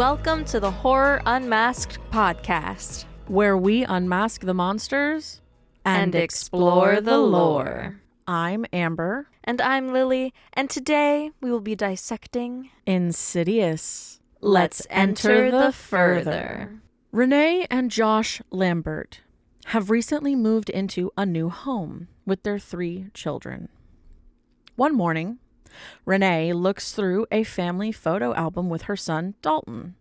Welcome to the Horror Unmasked podcast, where we unmask the monsters and explore the lore. I'm Amber. And I'm Lily, and today we will be dissecting Insidious. Let's enter the further. Renee and Josh Lambert have recently moved into a new home with their 3 children. One morning, Renee looks through a family photo album with her son, Dalton,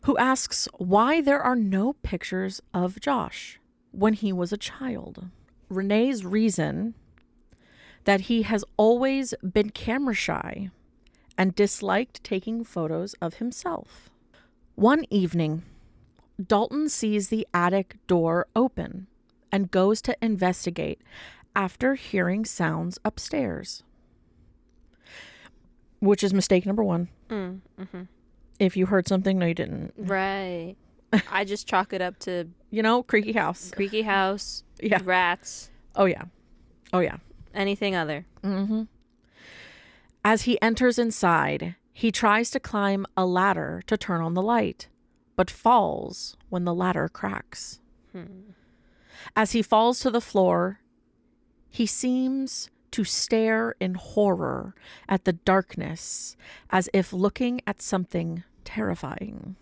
who asks why there are no pictures of Josh when he was a child. Renee's reason that he has always been camera shy and disliked taking photos of himself. One evening, Dalton sees the attic door open and goes to investigate after hearing sounds upstairs. Which is mistake number 1. If you heard something, no, you didn't. Right. I just chalk it up to, creaky house. Creaky house, Yeah. rats. Oh, yeah. Anything other. As he enters inside, he tries to climb a ladder to turn on the light, but falls when the ladder cracks. As he falls to the floor, he seems to stare in horror at the darkness, as if looking at something terrifying.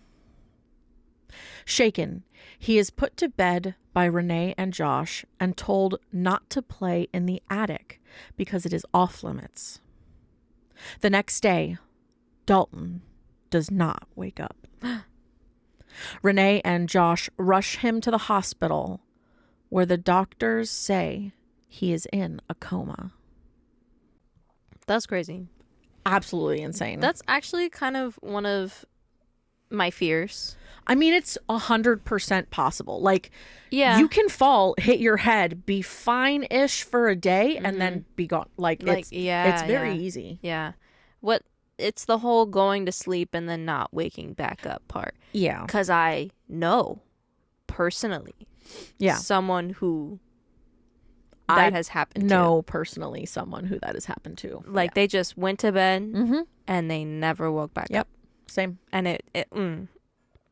Shaken, he is put to bed by Renee and Josh and told not to play in the attic because it is off limits. The next day, Dalton does not wake up. Renee and Josh rush him to the hospital, where the doctors say he is in a coma. That's crazy. Absolutely insane. That's actually kind of one of my fears. I mean, it's 100% possible. Yeah. You can fall, hit your head, be fine-ish for a day, and then be gone. It's very easy. Yeah. It's the whole going to sleep and then not waking back up part. Yeah. Because I know, personally, someone who that has happened to. I know personally someone who that has happened to. They just went to bed and they never woke back up. Same. And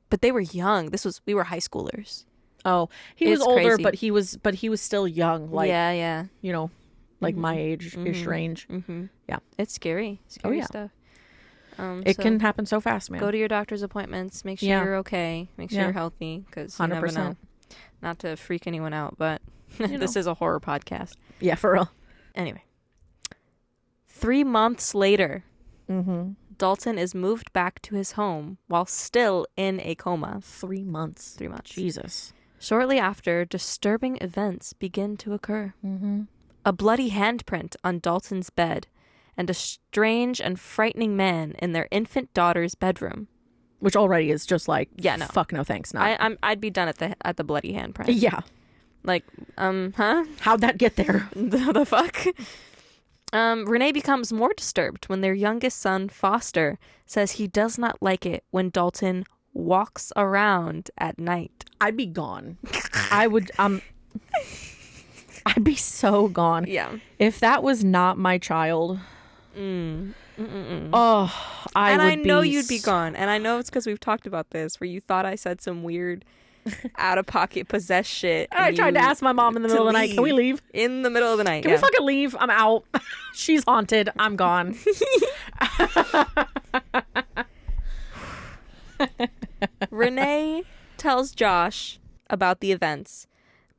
but they were young. We were high schoolers. Oh, he was older, crazy. but he was still young. Yeah. My age-ish range. Yeah. It's scary. Scary stuff. It can happen so fast, man. Go to your doctor's appointments. Make sure you're okay. Make sure you're healthy, because you never know. Not to freak anyone out, but this is a horror podcast. Yeah, for real. Anyway. 3 months later, Dalton is moved back to his home while still in a coma. 3 months. 3 months. Jesus. Shortly after, disturbing events begin to occur. A bloody handprint on Dalton's bed, and a strange and frightening man in their infant daughter's bedroom. Which already is just no. Fuck no thanks, not. I'd be done at the bloody handprint. Yeah. Huh? How'd that get there? The fuck? Renee becomes more disturbed when their youngest son, Foster, says he does not like it when Dalton walks around at night. I'd be gone. I'd be so gone. Yeah. If that was not my child. I know you'd be gone. And I know it's because we've talked about this, where you thought I said some weird out-of-pocket possessed shit. I tried to ask my mom in the middle of the night, can we leave? In the middle of the night, Can we fucking leave? I'm out. She's haunted. I'm gone. Renee tells Josh about the events,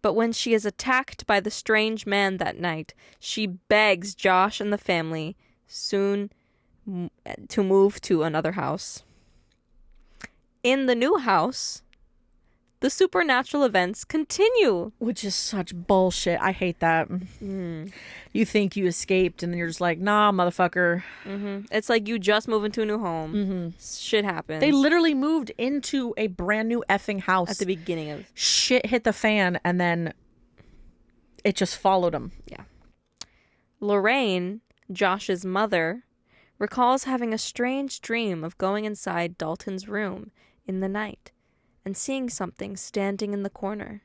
but when she is attacked by the strange man that night, she begs Josh and the family soon to move to another house. In the new house, the supernatural events continue. Which is such bullshit. I hate that. You think you escaped and then you're just like, nah, motherfucker. It's like you just move into a new home. Shit happens. They literally moved into a brand new effing house. At the beginning of... Shit hit the fan and then it just followed them. Yeah. Lorraine, Josh's mother, recalls having a strange dream of going inside Dalton's room in the night and seeing something standing in the corner.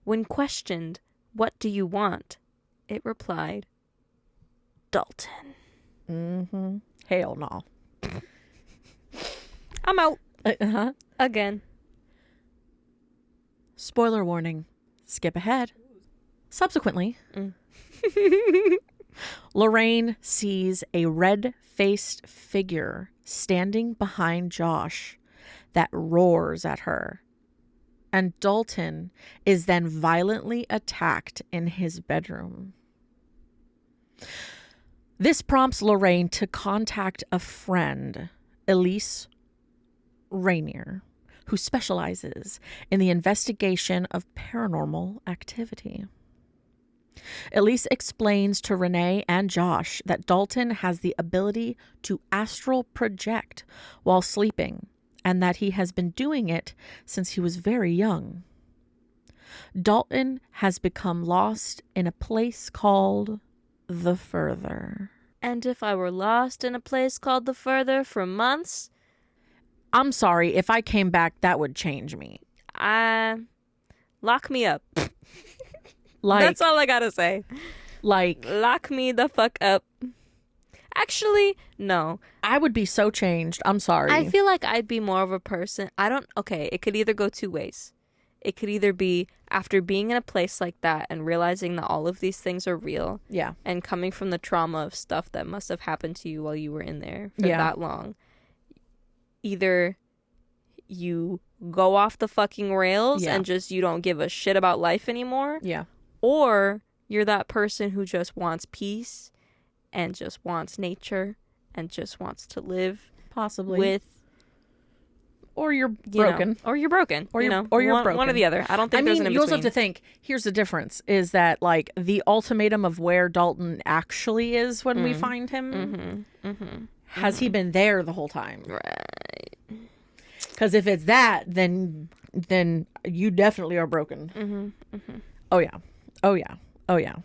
When questioned, "What do you want?" it replied, "Dalton." Hell no. I'm out. Uh-huh. Again. Spoiler warning. Skip ahead. Subsequently, Lorraine sees a red-faced figure standing behind Josh that roars at her. And Dalton is then violently attacked in his bedroom. This prompts Lorraine to contact a friend, Elise Rainier, who specializes in the investigation of paranormal activity. Elise explains to Renee and Josh that Dalton has the ability to astral project while sleeping, and that he has been doing it since he was very young. Dalton has become lost in a place called The Further. And if I were lost in a place called The Further for months, I'm sorry, if I came back, that would change me. lock me up. Like, That's all I gotta say. Like, lock me the fuck up. Actually, no. I would be so changed. I'm sorry. I feel like I'd be more of a person. Okay, it could either go two ways. It could either be after being in a place like that and realizing that all of these things are real. Yeah. And coming from the trauma of stuff that must have happened to you while you were in there for that long. Either you go off the fucking rails and just you don't give a shit about life anymore. Yeah. Or you're that person who just wants peace and just wants nature and just wants to live Possibly. with, or you're broken. Or you're broken. Or you're broken. One or the other. I don't think there's an in-between. You also have to think, here's the difference, is that like the ultimatum of where Dalton actually is when we find him. Has he been there the whole time? Right. Because if it's that, then you definitely are broken. Oh yeah. Oh yeah. Oh yeah.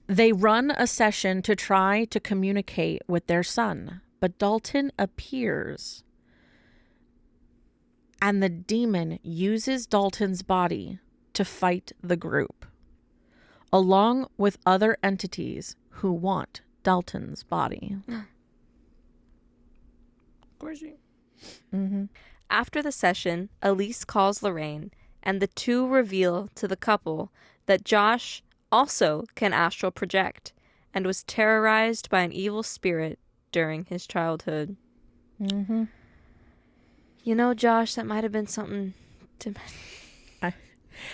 They run a session to try to communicate with their son, but Dalton appears, and the demon uses Dalton's body to fight the group, along with other entities who want Dalton's body. Crazy. After the session, Elise calls Lorraine, and the two reveal to the couple that Josh also can astral project and was terrorized by an evil spirit during his childhood. You know, Josh, that might have been something to...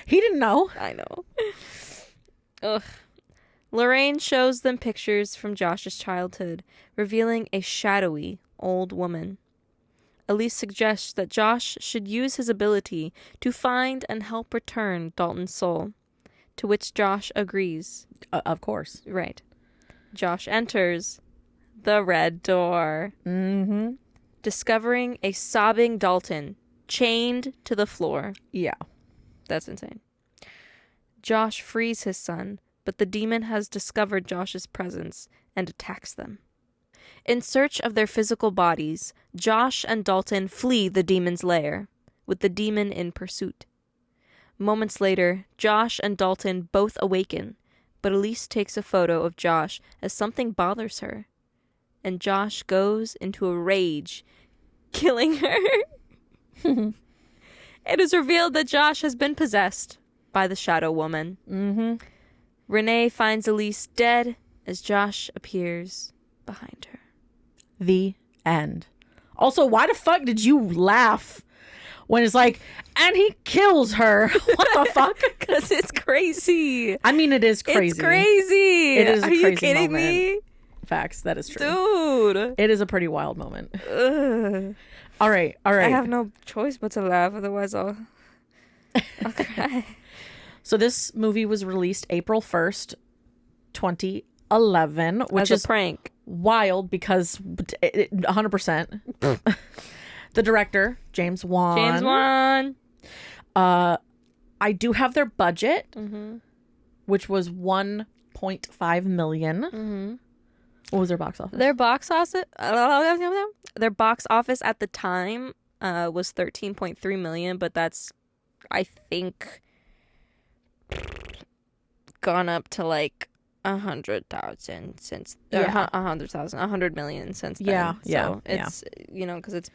He didn't know. I know. Ugh. Lorraine shows them pictures from Josh's childhood, revealing a shadowy old woman. Elise suggests that Josh should use his ability to find and help return Dalton's soul, to which Josh agrees. Of course. Right. Josh enters the red door, discovering a sobbing Dalton chained to the floor. Yeah. That's insane. Josh frees his son, but the demon has discovered Josh's presence and attacks them. In search of their physical bodies, Josh and Dalton flee the demon's lair, with the demon in pursuit. Moments later, Josh and Dalton both awaken, but Elise takes a photo of Josh as something bothers her, and Josh goes into a rage, killing her. It is revealed that Josh has been possessed by the Shadow Woman. Renee finds Elise dead as Josh appears behind her. The end. Also, why the fuck did you laugh when it's like, and he kills her? What the fuck? Because it's crazy. I mean, it is crazy. It's crazy. It is a Are crazy you kidding moment. me? Facts. That is true. Dude. It is a pretty wild moment. Ugh. All right. I have no choice but to laugh, otherwise I'll cry. So this movie was released April 1st, 2011, which As is a prank. wild because 100%. The director, James Wan. I do have their budget, which was $1.5 million. What was their box office? Their box office at the time was $13.3 million, but that's, I think, gone up to like 100,000 since Yeah. 100,000, 100 million since then. Yeah, So yeah. it's because it's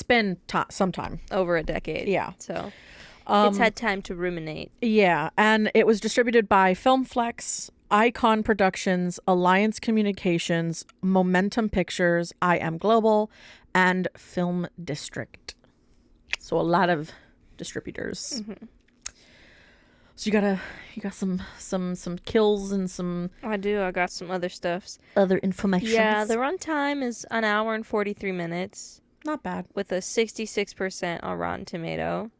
been some time. over a decade. Yeah. So it's had time to ruminate. Yeah, and it was distributed by Filmflex, Icon Productions, Alliance Communications, Momentum Pictures, I Am Global, and Film District. So a lot of distributors. Mm-hmm. So you got some kills and some I do. I got some other stuffs. other information. Yeah, the runtime is an hour and 43 minutes Not bad. with a 66% on Rotten Tomato.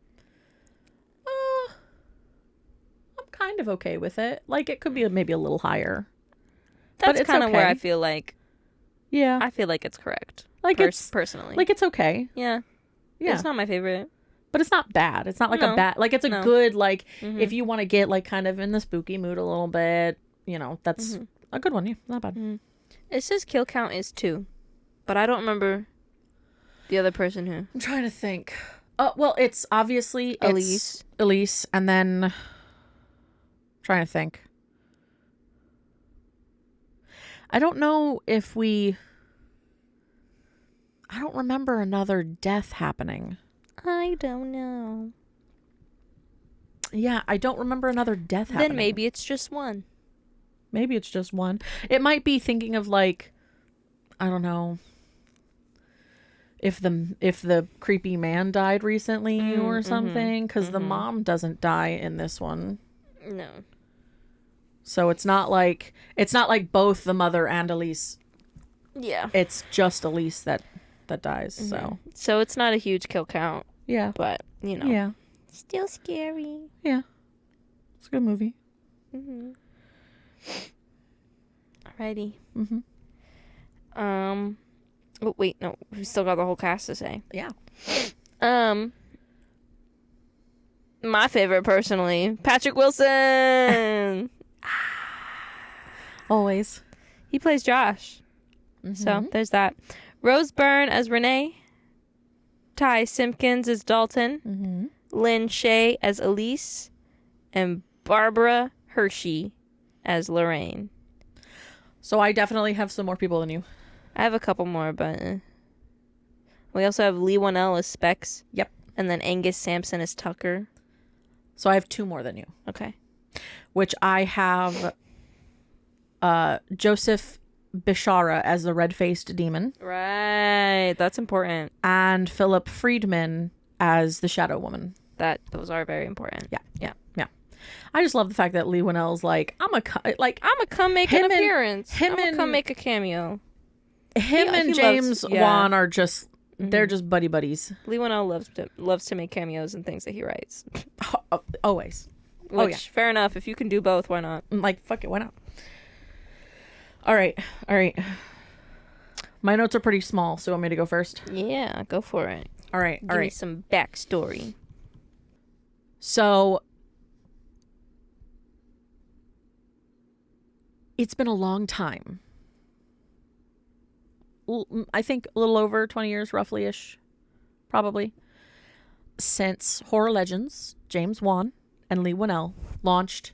I'm kind of okay with it. Like, it could be maybe a little higher. That's it's kind of where okay. I feel like it's correct. Like it's personally. like it's okay. Yeah. Yeah. It's not my favorite. But it's not bad. It's not like No. a bad, like it's a No. good, like Mhm. if you want to get like kind of in the spooky mood a little bit, that's a good one. Yeah, not bad. Mhm. It says kill count is 2, but I don't remember the other person who. I'm trying to think. Well, it's obviously Elise, and then trying to think. I don't know if I don't remember another death happening. I don't know. Yeah, I don't remember another death happening. Then maybe it's just one. Maybe it's just one. It might be thinking of like, I don't know, if the creepy man died recently or something, because the mom doesn't die in this one. No. So it's not like both the mother and Elise. Yeah. It's just Elise that dies. So it's not a huge kill count, Yeah. but Yeah. still scary. Yeah. It's a good movie. Mm-hmm. Alrighty. Mm-hmm. Oh, wait, no, we still got the whole cast to say. Yeah. My favorite personally, Patrick Wilson. Always. He plays Josh. So there's that. Rose Byrne as Renee. Ty Simpkins as Dalton. Lynn Shay as Elise. And Barbara Hershey as Lorraine. So I definitely have some more people than you. I have a couple more, but we also have Lee Whannell as Specs. Yep. And then Angus Sampson as Tucker. So I have 2 more than you. Okay. Which I have Joseph Bishara as the red-faced demon. Right. That's important. And Philip Friedman as the Shadow Woman. Those are very important. Yeah. Yeah. Yeah. I just love the fact that Lee Whannell's like, I'm a come make an appearance. Him and come make a cameo. Him He and James Wan are just they're just buddy buddies. Lee Whannell loves to make cameos and things that he writes. Always. Which, fair enough. If you can do both, why not? Like, fuck it, why not? All right. My notes are pretty small, so you want me to go first? Yeah, go for it. All right. Give me some backstory. So it's been a long time. I think a little over 20 years, roughly-ish, probably, since Horror Legends, James Wan, and Lee Whannell launched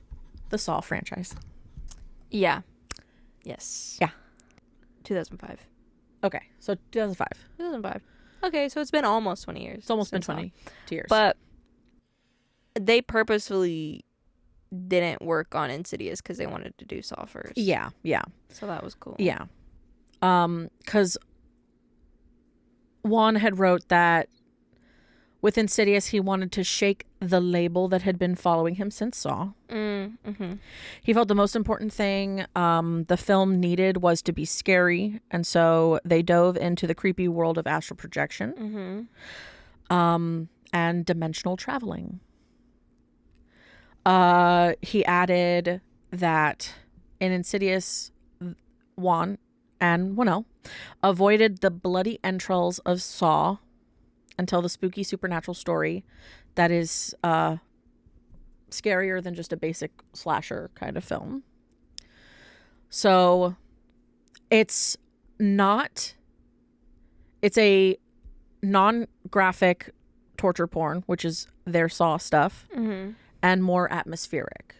the Saw franchise. Yeah. Yes. Yeah. 2005. Okay, so 2005. 2005. Okay, so it's been almost 20 years. It's almost been since 22 years. But they purposefully didn't work on Insidious because they wanted to do Saw first. Yeah. So that was cool. Yeah. Because Wan had wrote that with Insidious, he wanted to shake the label that had been following him since Saw. He felt the most important thing the film needed was to be scary, and so they dove into the creepy world of astral projection and dimensional traveling. He added that in Insidious, Wan and Whannell avoided the bloody entrails of Saw until the spooky supernatural story that is scarier than just a basic slasher kind of film. So it's a non-graphic torture porn, which is their Saw stuff, and more atmospheric.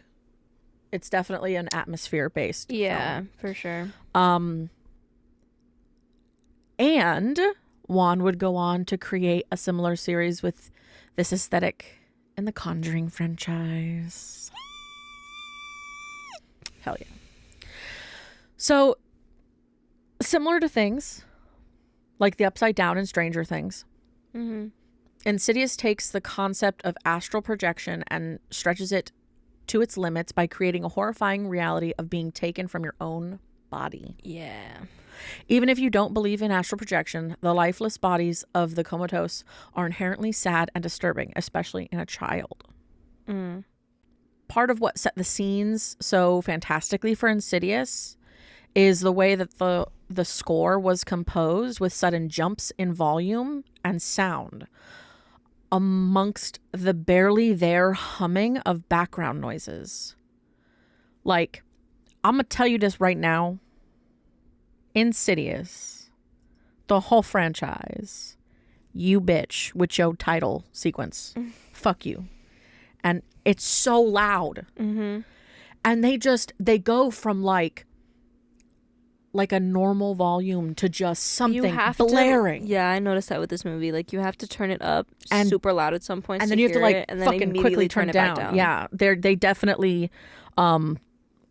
It's definitely an atmosphere based film. for sure. And Wan would go on to create a similar series with this aesthetic in the Conjuring franchise. Hell yeah. So, similar to things like the Upside Down and Stranger Things, Insidious takes the concept of astral projection and stretches it to its limits by creating a horrifying reality of being taken from your own body. Yeah. Even if you don't believe in astral projection, the lifeless bodies of the comatose are inherently sad and disturbing, especially in a child. Part of what set the scenes so fantastically for Insidious is the way that the score was composed with sudden jumps in volume and sound amongst the barely there humming of background noises. Like, I'm gonna tell you this right now. Insidious, the whole franchise, you bitch with your title sequence. Fuck you. And it's so loud. And they go from like a normal volume to just something blaring. Yeah, I noticed that with this movie. Like, you have to turn it up and super loud at some points, and then you have to like it, and then fucking quickly turn it back down. Yeah, they definitely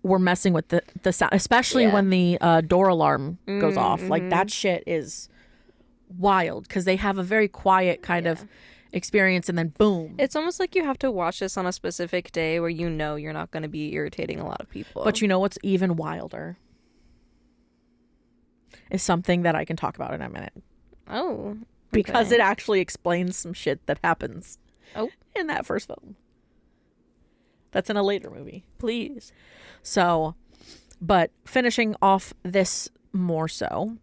were messing with the sound, especially when the door alarm goes off. Like, that shit is wild because they have a very quiet kind of experience, and then boom. It's almost like you have to watch this on a specific day where you know you're not going to be irritating a lot of people. But you know what's even wilder is something that I can talk about in a minute. Oh. Okay. Because it actually explains some shit that happens in that first film. That's in a later movie. Please. So, but finishing off this more so.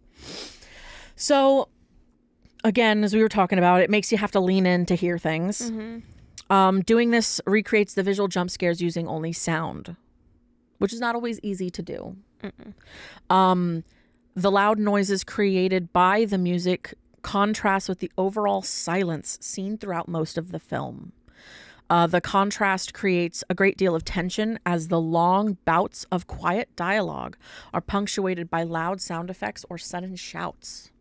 So, again, as we were talking about, it makes you have to lean in to hear things. Doing this recreates the visual jump scares using only sound, which is not always easy to do. The loud noises created by the music contrast with the overall silence seen throughout most of the film. The contrast creates a great deal of tension as the long bouts of quiet dialogue are punctuated by loud sound effects or sudden shouts.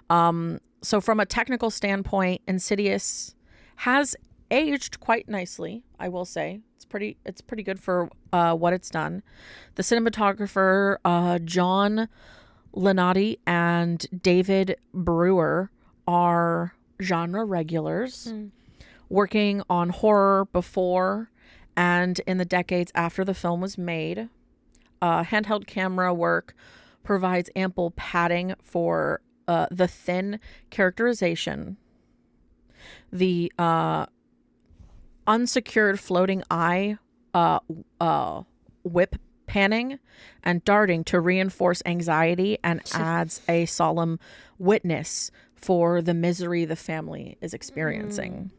So from a technical standpoint, Insidious has aged quite nicely, I will say. It's pretty good for what it's done. The cinematographer, John Lenati and David Brewer, are genre regulars, working on horror before and in the decades after the film was made. Handheld camera work provides ample padding for the thin characterization. The unsecured floating eye whip panning and darting to reinforce anxiety and adds a solemn witness for the misery the family is experiencing.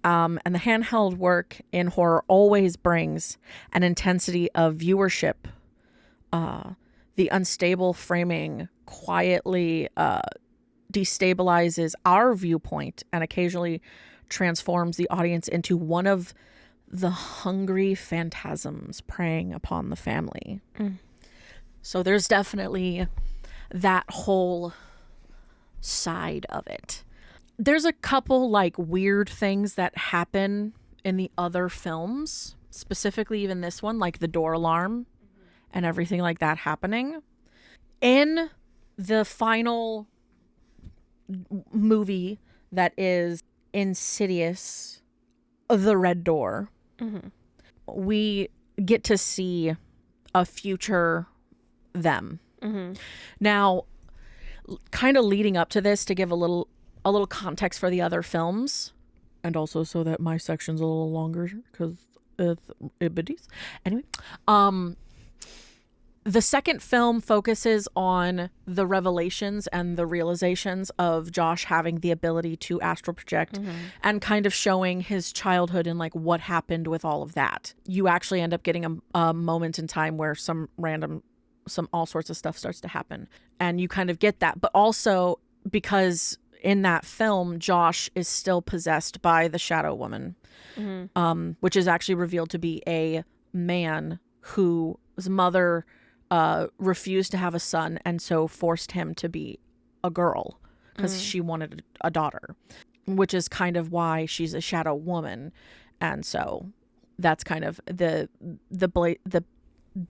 And the handheld work in horror always brings an intensity of viewership. The unstable framing quietly destabilizes our viewpoint and occasionally transforms the audience into one of the hungry phantasms preying upon the family. So there's definitely that whole side of it. There's a couple like weird things that happen in the other films, specifically even this one, like the door alarm and everything like that happening. In the final movie that is Insidious, The Red Door, we get to see a future them. Now, kind of leading up to this, to give a little context for the other films, and also so that my section's a little longer because it's ibbities. Anyway, the second film focuses on the revelations and the realizations of Josh having the ability to astral project and kind of showing his childhood and like what happened with all of that. You actually end up getting a moment in time where some all sorts of stuff starts to happen, and you kind of get that. But also because in that film, Josh is still possessed by the Shadow Woman, which is actually revealed to be a man whose mother refused to have a son and so forced him to be a girl because she wanted a daughter, which is kind of why she's a shadow woman. And so that's kind of the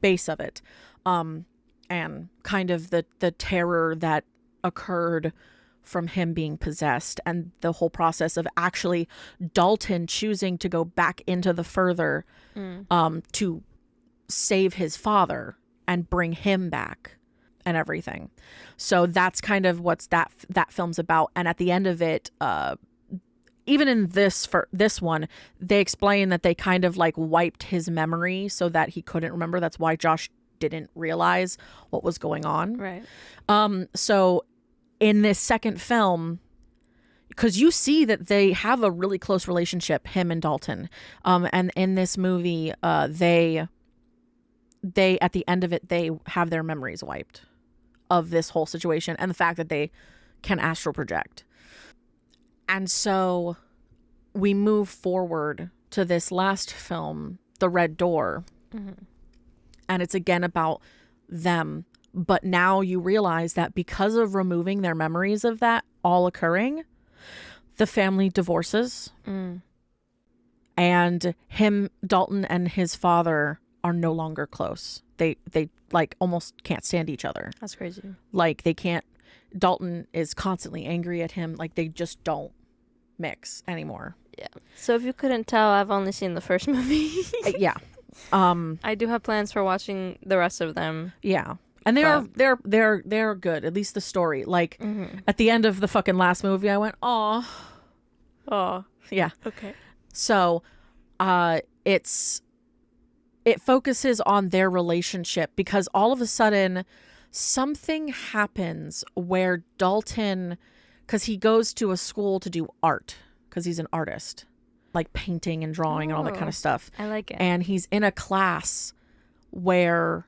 base of it, and kind of the terror that occurred from him being possessed, and the whole process of actually Dalton choosing to go back into the further to save his father and bring him back and everything. So that's kind of what's that film's about. And at the end of it, even in this one, they explain that they kind of like wiped his memory so that he couldn't remember. That's why Josh didn't realize what was going on. Right. So in this second film, because you see that they have a really close relationship, him and Dalton. And in this movie, they at the end of it, they have their memories wiped of this whole situation and the fact that they can astral project. And so we move forward to this last film, The Red Door. And it's again about them. But now you realize that because of removing their memories of that all occurring, the family divorces. And Dalton and his father are no longer close. They like almost can't stand each other. That's crazy. Like they can't. Dalton is constantly angry at him. Like they just don't mix anymore. Yeah. So if you couldn't tell, I've only seen the first movie. Yeah. I do have plans for watching the rest of them. Yeah. And they're good. At least the story. Like at the end of the fucking last movie, I went, oh, yeah. Okay. So, it focuses on their relationship because all of a sudden something happens where Dalton, because he goes to a school to do art because he's an artist, like painting and drawing and all that kind of stuff. I like it. And he's in a class where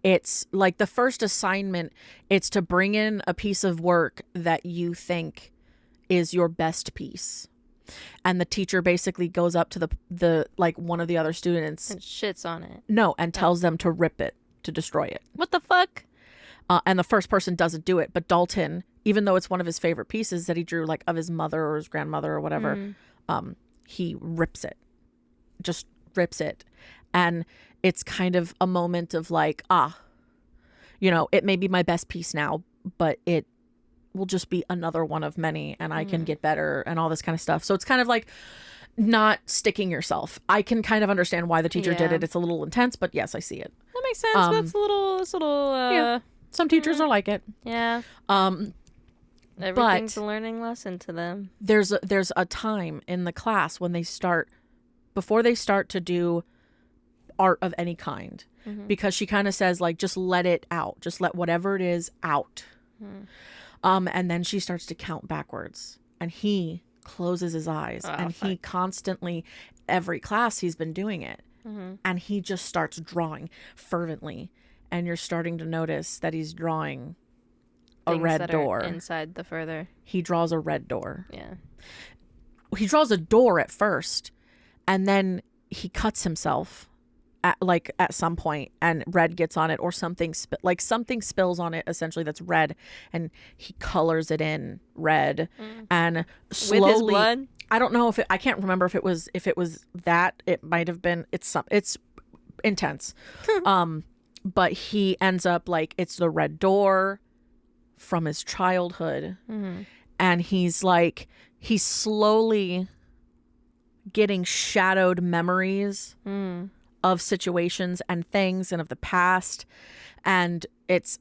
it's like the first assignment, it's to bring in a piece of work that you think is your best piece. And the teacher basically goes up to the like one of the other students and shits on it. No, and tells them to rip it, to destroy it. What the fuck? And the first person doesn't do it, but Dalton, even though it's one of his favorite pieces that he drew, like of his mother or his grandmother or whatever, he rips it, just rips it. And it's kind of a moment of like, it may be my best piece now, but it will just be another one of many, and I can get better and all this kind of stuff. So it's kind of like not sticking yourself. I can kind of understand why the teacher did it. It's a little intense, but yes, I see it. That makes sense. That's a little yeah. Some teachers are like it. Yeah. Everything's a learning lesson to them. There's a time in the class when before they start to do art of any kind, because she kind of says like, just let it out, just let whatever it is out. And then she starts to count backwards, and he closes his eyes, and he constantly, every class he's been doing it, and he just starts drawing fervently, and you're starting to notice that he's drawing a red door inside the further. He draws a red door. Yeah. He draws a door at first, and then he cuts himself at some point, and red gets on it, or something something spills on it essentially that's red, and he colors it in red, and slowly with his blood. I don't know I can't remember if it was that. It might have been. It's intense. But he ends up like, it's the red door from his childhood, and he's slowly getting shadowed memories of situations and things and of the past, and it's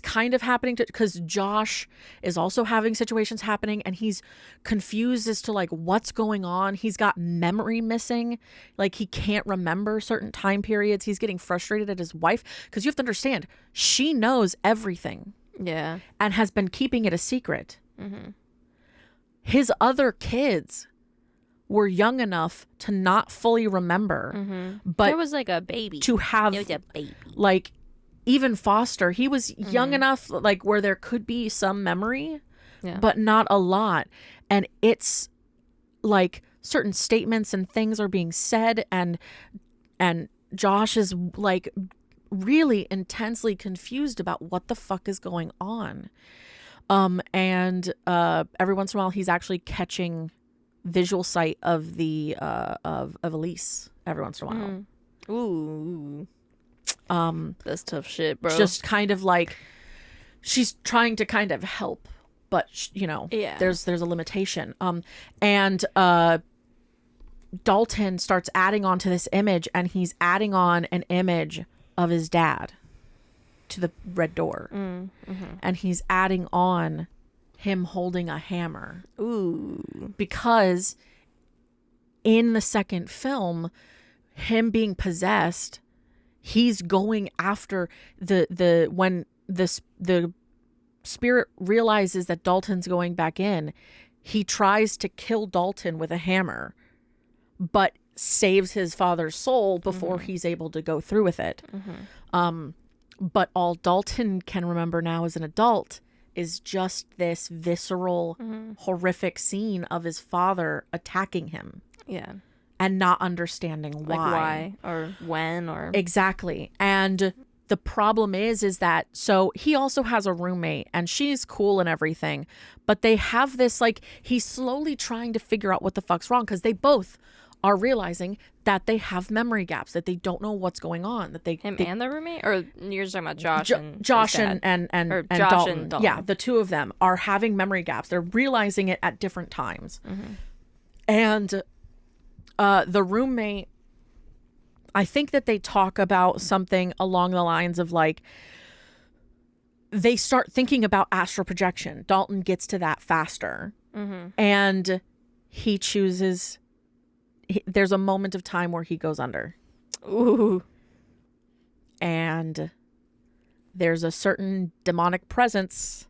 kind of happening because Josh is also having situations happening, and he's confused as to like what's going on. He's got memory missing, like he can't remember certain time periods. He's getting frustrated at his wife because you have to understand, she knows everything, and has been keeping it a secret. His other kids were young enough to not fully remember, but there was like a baby to have, there was a baby. Like even Foster, he was young enough like where there could be some memory, but not a lot. And it's like certain statements and things are being said, and Josh is like really intensely confused about what the fuck is going on. And every once in a while he's actually catching visual sight of the of Elise every once in a while. Ooh. That's tough shit, bro. Just kind of like she's trying to kind of help, but there's a limitation. And Dalton starts adding on to this image, and he's adding on an image of his dad to the red door. And he's adding on him holding a hammer. Ooh. Because in the second film, him being possessed, he's going after when the spirit realizes that Dalton's going back in, he tries to kill Dalton with a hammer, but saves his father's soul before he's able to go through with it. But all Dalton can remember now as an adult is just this visceral, horrific scene of his father attacking him. Yeah. And not understanding why. Like why or when or... Exactly. And the problem is that, so he also has a roommate and she's cool and everything, but they have this, like, he's slowly trying to figure out what the fuck's wrong because they both are realizing that they have memory gaps, that they don't know what's going on, that and the roommate, or you're just talking about Josh and Josh his dad? and Josh Dalton. and Dalton. Yeah, the two of them are having memory gaps. They're realizing it at different times. And the roommate, I think that they talk about something along the lines of like, they start thinking about astral projection. Dalton gets to that faster. And he chooses, there's a moment of time where he goes under. Ooh. And there's a certain demonic presence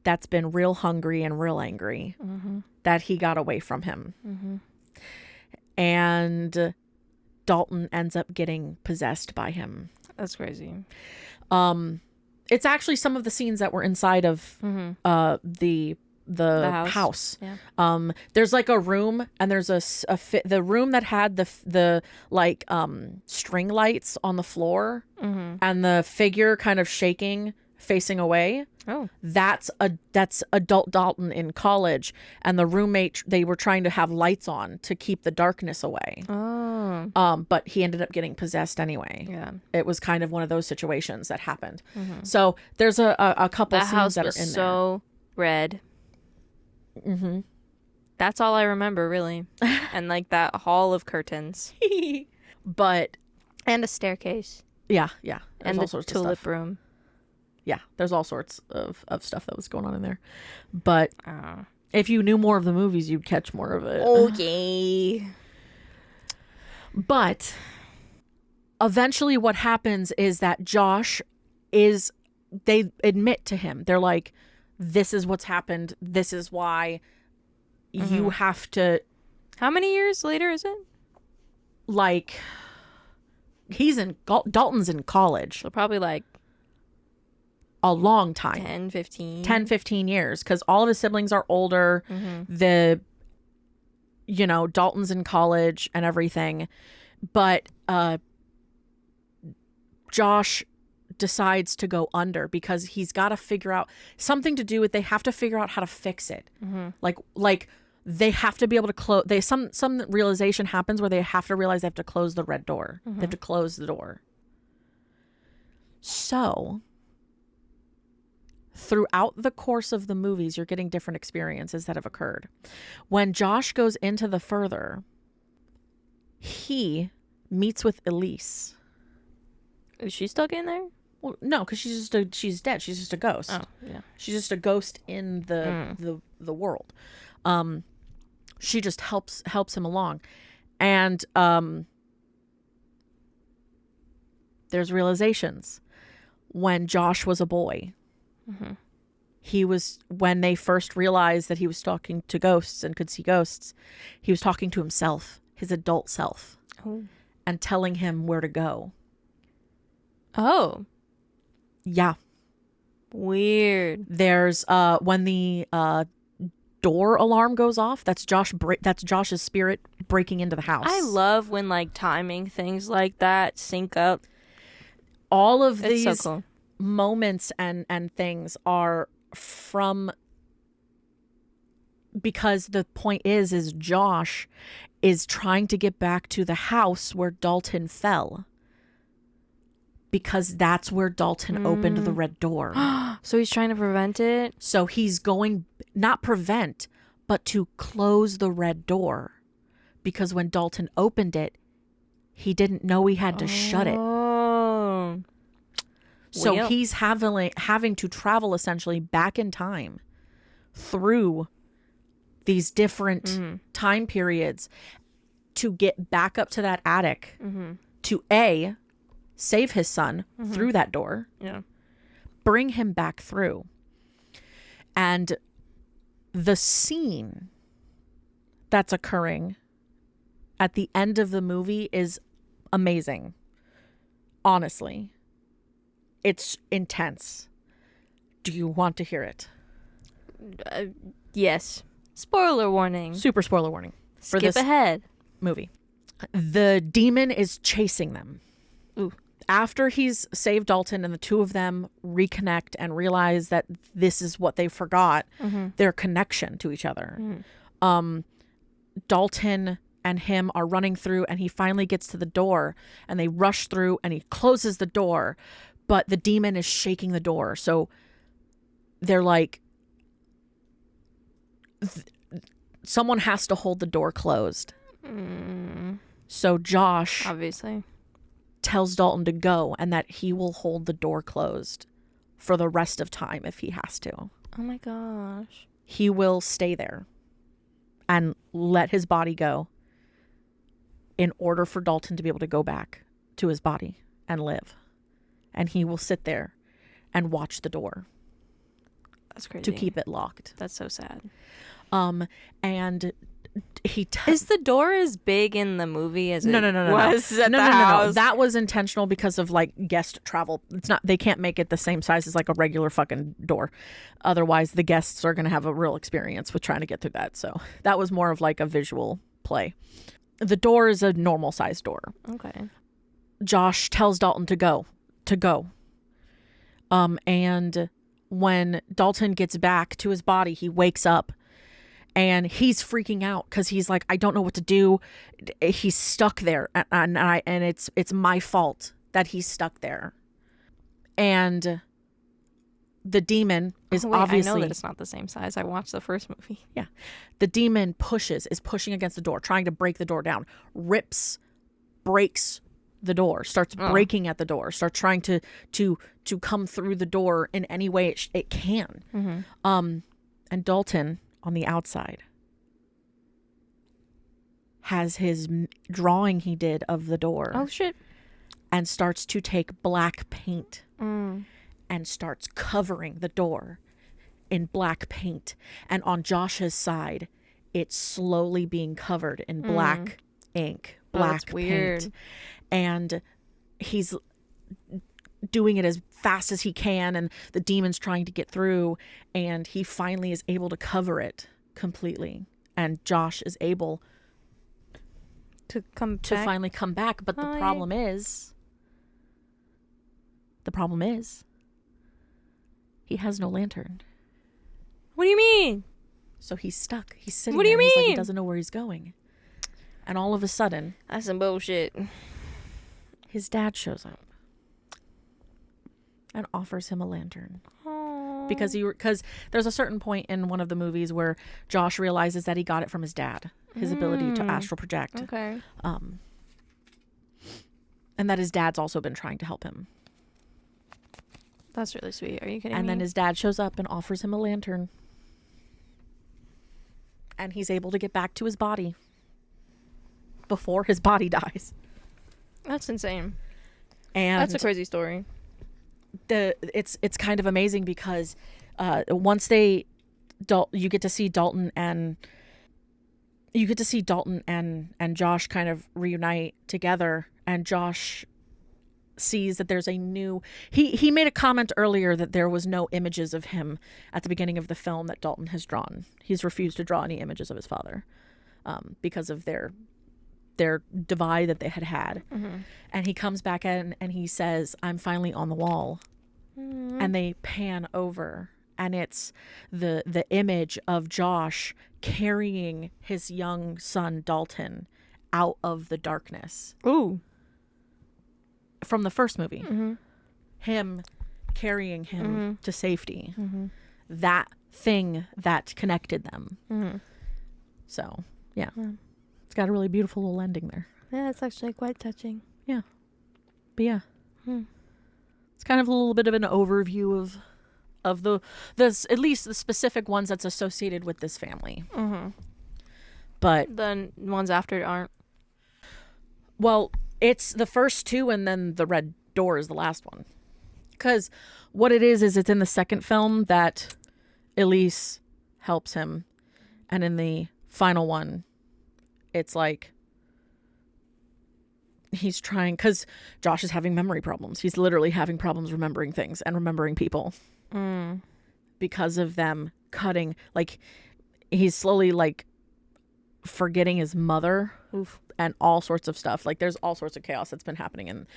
that's been real hungry and real angry that he got away from him. And Dalton ends up getting possessed by him. That's crazy. It's actually some of the scenes that were inside of the house. Yeah. There's like a room, and there's the room that had the like string lights on the floor, and the figure kind of shaking, facing away. Oh, that's adult Dalton in college, and the roommate, they were trying to have lights on to keep the darkness away. Oh. But he ended up getting possessed anyway. Yeah. It was kind of one of those situations that happened. So there's a couple That scenes house that are was in so red. That's all I remember, really. And like that hall of curtains. But And a staircase. yeah. There's And all the sorts of tulip stuff. room. Yeah, there's all sorts of stuff that was going on in there. But if you knew more of the movies, you'd catch more of it. Okay. But eventually what happens is that Josh they admit to him. They're like, this is what's happened. This is why you have to... How many years later is it? Like, Dalton's in college. So probably like A long time. 10, 15. 10, 15 years. Because all of his siblings are older. Dalton's in college and everything. But Josh decides to go under because he's got to figure out something to do with, they have to figure out how to fix it. Like they have to be able to close, some realization happens where they have to realize they have to close the red door. They have to close the door. So throughout the course of the movies, you're getting different experiences that have occurred. When Josh goes into the further, he meets with Elise. Is she still getting there? Well, no, because she's dead. She's just a ghost. Oh, yeah. She's just a ghost in the world. She just helps him along, and there's realizations. When Josh was a boy, he was, when they first realized that he was talking to ghosts and could see ghosts, he was talking to himself, his adult self, and telling him where to go. Oh. Yeah. Weird. There's when the door alarm goes off. That's that's Josh's spirit breaking into the house. I love when like timing things like that sync up. All of It's these so cool. moments and things are from, because the point is Josh is trying to get back to the house where Dalton fell, because that's where Dalton opened the red door. So he's trying to prevent it? So he's going, not prevent, but to close the red door, because when Dalton opened it, he didn't know he had to shut it. Oh. So Well. he's having to travel essentially back in time through these different time periods to get back up to that attic to A, save his son through that door, bring him back through. And the scene that's occurring at the end of the movie is amazing. Honestly, it's intense. Do you want to hear it? Yes. Spoiler warning. Super spoiler warning for Skip this ahead. movie. The demon is chasing them. Ooh. After he's saved Dalton and the two of them reconnect and realize that this is what they forgot, their connection to each other. Dalton and him are running through, and he finally gets to the door, and they rush through, and he closes the door, but the demon is shaking the door. So they're like, someone has to hold the door closed. So Josh Obviously. tells Dalton to go, and that he will hold the door closed for the rest of time if he has to. Oh my gosh. He will stay there and let his body go in order for Dalton to be able to go back to his body and live. And he will sit there and watch the door That's crazy. to keep it locked. That's so sad. And he Is the door as big in the movie as it no. was at the house? That was intentional because of like guest travel. It's not, they can't make it the same size as like a regular fucking door. Otherwise the guests are going to have a real experience with trying to get through that. So that was more of like a visual play. The door is a normal size door. Okay. Josh tells Dalton to go. And when Dalton gets back to his body, he wakes up and he's freaking out because he's like, I don't know what to do. He's stuck there, and it's my fault that he's stuck there. And the demon is obviously, I know that it's not the same size. I watched the first movie. Yeah, the demon is pushing against the door, trying to break the door down. Breaks the door, starts breaking at the door, starts trying to come through the door in any way it can. And Dalton on the outside has his drawing he did of the door. Oh shit. And starts to take black paint and starts covering the door in black paint. And on Josh's side, it's slowly being covered in black ink, black paint. Weird. And he's doing it as fast as he can, and the demon's trying to get through, and he finally is able to cover it completely, and Josh is able To finally come back. But the problem is he has no lantern. What do you mean? So he's stuck. He's sitting What do there. you He's like, he mean? doesn't know where he's going. And all of a sudden, That's some bullshit. his dad shows up and offers him a lantern. Because there's a certain point in one of the movies where Josh realizes that he got it from his dad, his ability to astral project. Okay. And that his dad's also been trying to help him. That's really sweet. Are you kidding me? And then his dad shows up and offers him a lantern. And he's able to get back to his body before his body dies. That's insane. And That's a crazy story. it's kind of amazing because once you get to see Dalton and Josh kind of reunite together, and Josh sees that there's a new he made a comment earlier that there was no images of him at the beginning of the film that Dalton has drawn. He's refused to draw any images of his father because of their divide that they had. And he comes back in and he says, I'm finally on the wall. And they pan over and it's the image of Josh carrying his young son Dalton out of the darkness. Ooh. From the first movie. Him carrying him to safety. That thing that connected them. So, yeah. It's got a really beautiful little ending there. Yeah, it's actually quite touching. Yeah. But yeah. It's kind of a little bit of an overview of the at least the specific ones that's associated with this family. But the ones after aren't. Well, it's the first two and then the red door is the last one. Because what it is it's in the second film that Elise helps him. And in the final one, it's like he's trying, because Josh is having memory problems. He's literally having problems remembering things and remembering people because of them cutting. Like, he's slowly like forgetting his mother. Oof. And all sorts of stuff. Like, there's all sorts of chaos that's been happening and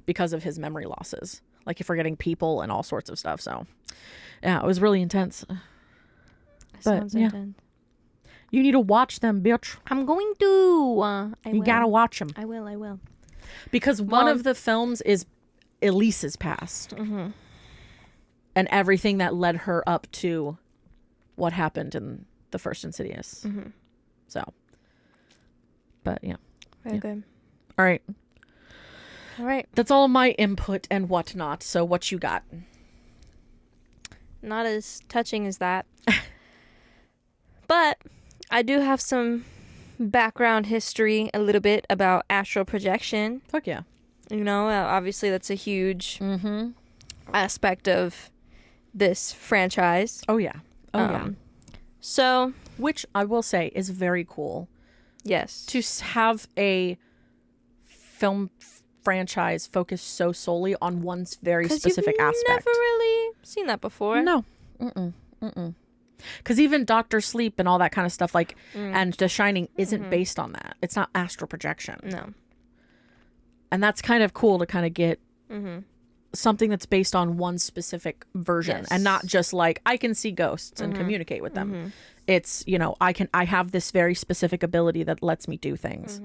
because of his memory losses. Like, you're forgetting people and all sorts of stuff. So, yeah, it was really intense. Sounds intense. You need to watch them, bitch. I'm going to. You gotta watch them. I will. Because one of the films is Elise's past. And everything that led her up to what happened in the first Insidious. So. But, yeah. Very good. All right. All right. That's all my input and whatnot. So what you got? Not as touching as that. But I do have some background history a little bit about astral projection. Fuck yeah. You know, obviously that's a huge aspect of this franchise. Oh, yeah. Oh, yeah. So. Which I will say is very cool. Yes. To have a film franchise focus so solely on one very specific aspect. Never really seen that before. No. Because even Doctor Sleep and all that kind of stuff, like, and The Shining isn't based on that. It's not astral projection. No. And that's kind of cool to kind of get something that's based on one specific version and not just like, I can see ghosts and communicate with them. It's, you know, I have this very specific ability that lets me do things.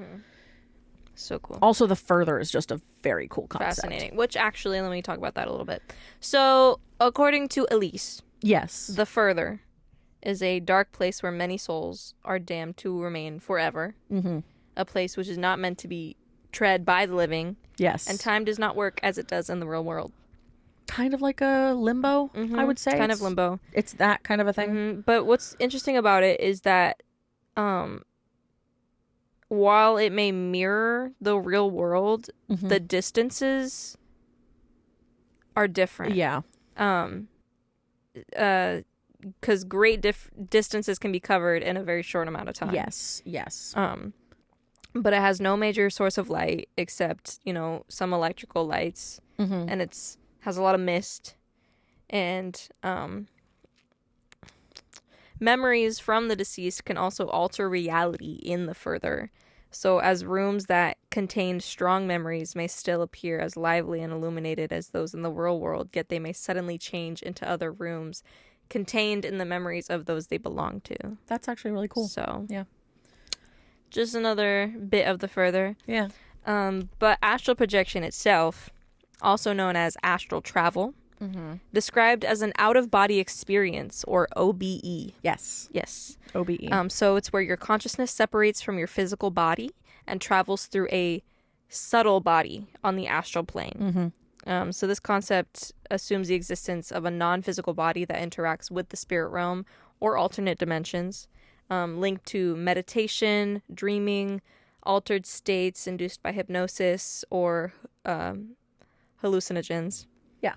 So cool. Also, The Further is just a very cool concept. Fascinating. Which actually, let me talk about that a little bit. So, according to Elise, yes, The Further is a dark place where many souls are damned to remain forever. A place which is not meant to be tread by the living. Yes. And time does not work as it does in the real world. Kind of like a limbo, I would say. It's kind of limbo. It's that kind of a thing. But what's interesting about it is that while it may mirror the real world, the distances are different. Yeah. Because great distances can be covered in a very short amount of time. Yes. But it has no major source of light except, you know, some electrical lights. And has a lot of mist. And memories from the deceased can also alter reality in The Further. So as rooms that contain strong memories may still appear as lively and illuminated as those in the real world, yet they may suddenly change into other rooms contained in the memories of those they belong to. That's actually really cool. So, yeah. Just another bit of The Further. Yeah. But astral projection itself, also known as astral travel, described as an out-of-body experience, or OBE. Yes. OBE. So it's where your consciousness separates from your physical body and travels through a subtle body on the astral plane. So this concept assumes the existence of a non-physical body that interacts with the spirit realm or alternate dimensions, linked to meditation, dreaming, altered states induced by hypnosis, or hallucinogens. Yeah.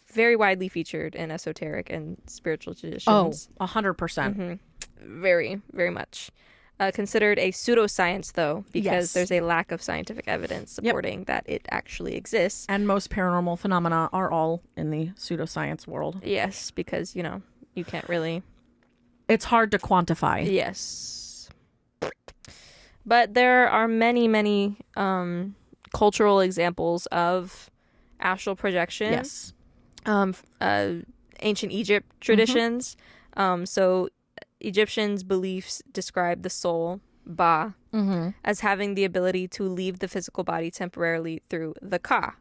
Very widely featured in esoteric and spiritual traditions. Oh, 100%. Very, very much. considered a pseudoscience, though, because Yes. there's a lack of scientific evidence supporting that it actually exists. And most paranormal phenomena are all in the pseudoscience world. Yes, because, you can't really... It's hard to quantify. Yes. But there are many, many cultural examples of astral projection. Yes. Ancient Egypt traditions. So Egyptians' beliefs describe the soul, Ba, as having the ability to leave the physical body temporarily through the Ka,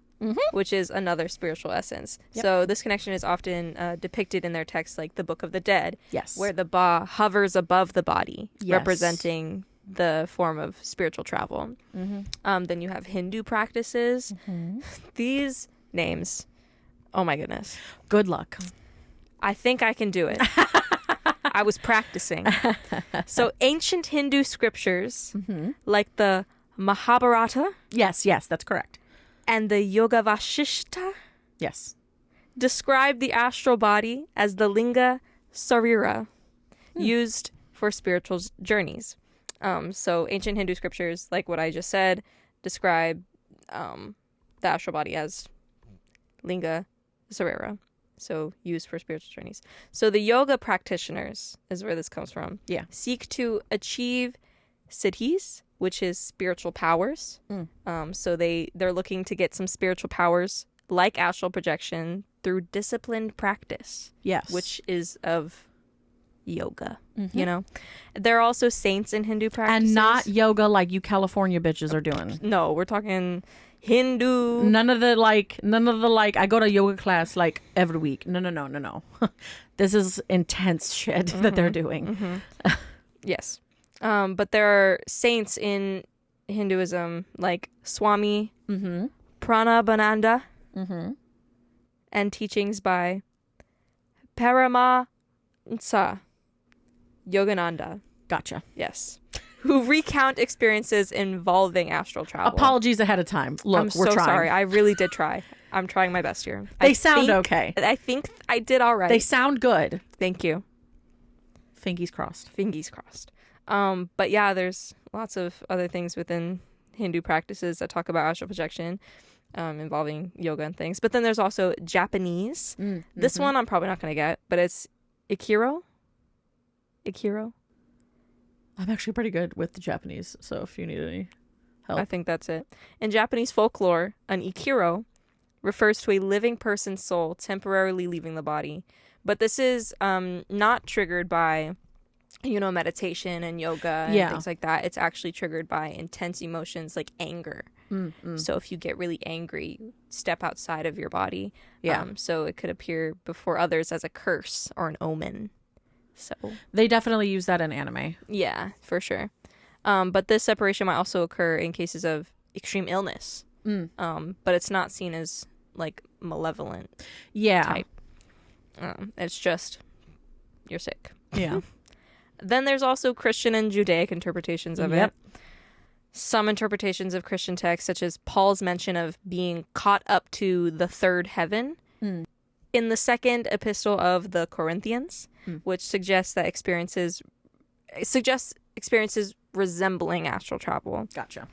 which is another spiritual essence. Yep. So this connection is often depicted in their texts like the Book of the Dead, Yes. where the Ba hovers above the body, Yes. representing the form of spiritual travel. Then you have Hindu practices. These names, oh my goodness. Good luck. I think I can do it. I was practicing. So ancient Hindu scriptures, like the Mahabharata Yes, that's correct. and the Yoga Vashishta, Yes. describe the astral body as the Linga Sarira, used for spiritual journeys. So ancient Hindu scriptures, like what I just said, describe the astral body as Linga Sarira, so used for spiritual journeys. So the yoga practitioners is where this comes from. Yeah. Seek to achieve siddhis, which is spiritual powers. So they're looking to get some spiritual powers like astral projection through disciplined practice, Yes. which is of yoga. There are also saints in Hindu practices. and not yoga like you California bitches are doing. No, we're talking Hindu. None of the like I go to yoga class like every week. No. This is intense shit that they're doing. Yes. But there are saints in Hinduism like Swami Pranabhananda and teachings by Paramahansa Yogananda. Gotcha. Yes. Who recount experiences involving astral travel. Apologies ahead of time. Look, I'm we're so trying. sorry. I really did try. I'm trying my best here. They sound okay. I think I did all right. They sound good. Thank you. Fingies crossed. Fingies crossed. But yeah, there's lots of other things within Hindu practices that talk about astral projection, involving yoga and things. But then there's also Japanese. This one I'm probably not going to get, but it's Ikiro. I'm actually pretty good with the Japanese, so if you need any help. I think that's it. In Japanese folklore, an Ikiro refers to a living person's soul temporarily leaving the body. But this is not triggered by, meditation and yoga and things like that. It's actually triggered by intense emotions like anger. So if you get really angry, you step outside of your body. So it could appear before others as a curse or an omen. So They definitely use that in anime. yeah, for sure. But this separation might also occur in cases of extreme illness. But it's not seen as like malevolent type. It's just you're sick. Yeah. Then there's also Christian and Judaic interpretations of it. Some interpretations of Christian texts, such as Paul's mention of being caught up to the third heaven in the second epistle of the Corinthians, which suggests experiences resembling astral travel. Gotcha.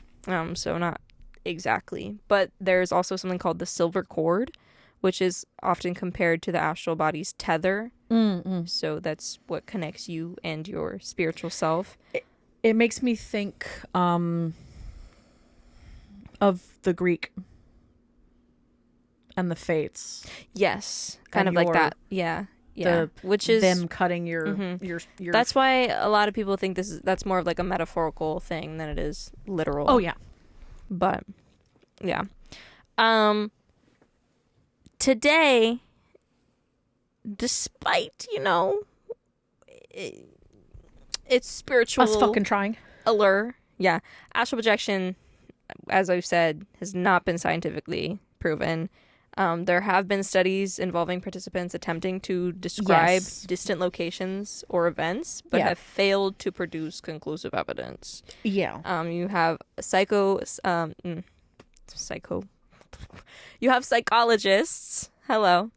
So not exactly, but there's also something called the silver cord, which is often compared to the astral body's tether. So that's what connects you and your spiritual self. It makes me think of the Greek and the fates. Yes, kind And of like your- that. Yeah. Which is them cutting your That's why a lot of people think that's more of like a metaphorical thing than it is literal. Oh yeah. But yeah. Today, despite, it's spiritual Us fucking trying. allure. Yeah. Astral projection, as I've said, has not been scientifically proven. There have been studies involving participants attempting to describe distant locations or events, but have failed to produce conclusive evidence. Yeah. You have You have psychologists, who